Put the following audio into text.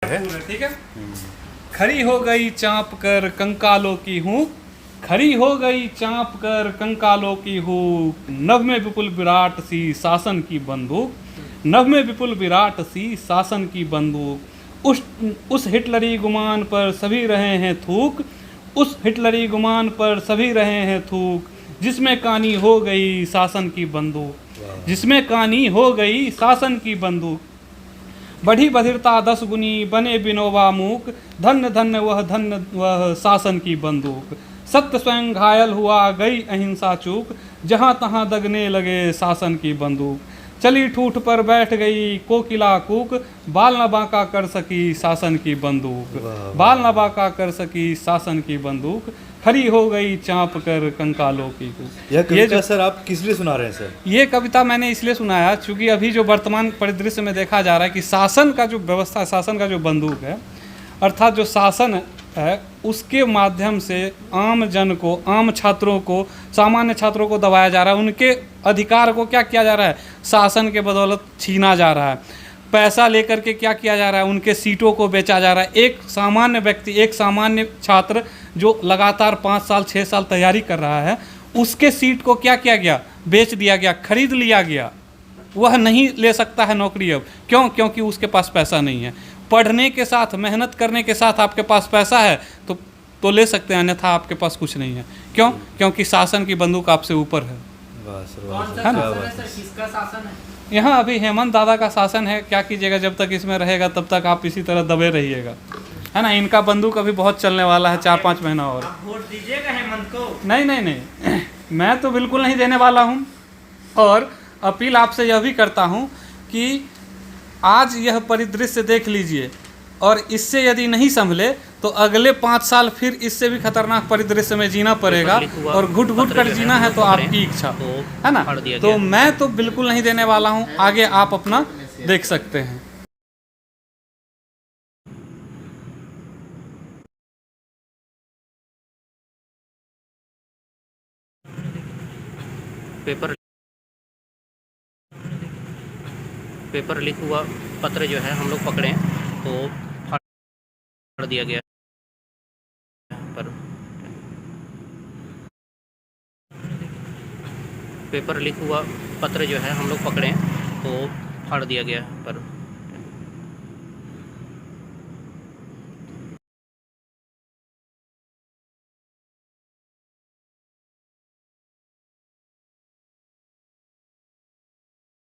ठीक है। खड़ी हो गई चाँप कर कंकालों की हूँ, खड़ी हो गई चाँप कर कंकालों की हूँ, नभ में विपुल विराट सी शासन की बंदूक, नभ में विपुल विराट सी शासन की बंदूक, उस हिटलरी गुमान पर सभी रहे हैं थूक, उस हिटलरी गुमान पर सभी रहे हैं थूक, जिसमें कानी हो गई शासन की बंदूक, जिसमें कानी हो गई शासन की बंदूक, बढ़ी बधिरता 10 गुनी बने बिनोवा मूक, धन्य धन्य वह शासन की बंदूक, सत्य स्वयं घायल हुआ गई अहिंसा चूक, जहाँ तहाँ दगने लगे शासन की बंदूक, चली ठूठ पर बैठ गई कोकिला कूक, बाल न बांका कर सकी शासन की बंदूक, बाल न बांका कर सकी शासन की बंदूक, खड़ी हो गई चाँप कर कंकालों की कूक। यह कविता सर आप किस लिए सुना रहे हैं सर? ये कविता मैंने इसलिए सुनाया क्योंकि अभी जो वर्तमान परिदृश्य में देखा जा रहा है कि शासन का जो व्यवस्था, शासन का जो बंदूक है, अर्थात जो शासन है, उसके माध्यम से आम जन को, आम छात्रों को, सामान्य छात्रों को दबाया जा रहा है। उनके अधिकार को क्या किया जा रहा है? शासन के बदौलत छीना जा रहा है। पैसा लेकर के क्या किया जा रहा है? उनके सीटों को बेचा जा रहा है। एक सामान्य व्यक्ति, एक सामान्य छात्र जो लगातार 5 साल 6 साल तैयारी कर रहा है, उसके सीट को क्या किया गया? बेच दिया गया, खरीद लिया गया। वह नहीं ले सकता है नौकरी अब। क्यों? क्योंकि उसके पास पैसा नहीं है। पढ़ने के साथ, मेहनत करने के साथ आपके पास पैसा है तो ले सकते हैं, अन्यथा आपके पास कुछ नहीं है। क्यों? क्योंकि शासन की बंदूक आपसे ऊपर है। है ना? किसका शासन है? यहाँ अभी हेमंत दादा का शासन है। क्या कीजिएगा, जब तक इसमें रहेगा तब तक आप इसी तरह दबे रहिएगा, है ना। इनका बंदूक अभी बहुत चलने वाला है, 4-5 महीना और। वोट दीजिएगा हेमंत को? नहीं, मैं तो बिल्कुल नहीं देने वाला हूँ। और अपील आपसे यह भी करता हूँ कि आज यह परिदृश्य देख लीजिए, और इससे यदि नहीं संभले तो अगले 5 साल फिर इससे भी खतरनाक परिदृश्य में जीना पड़ेगा, और घुट घुट कर जीना है तो आपकी इच्छा, है ना। तो मैं तो बिल्कुल नहीं देने वाला हूँ। आगे आप अपना देख सकते हैं। पेपर लीक हुआ पत्र जो है हम लोग पकड़े तो फाड़ दिया गया। पर पेपर लीक हुआ पत्र जो है हम लोग पकड़े तो फाड़ दिया गया। पर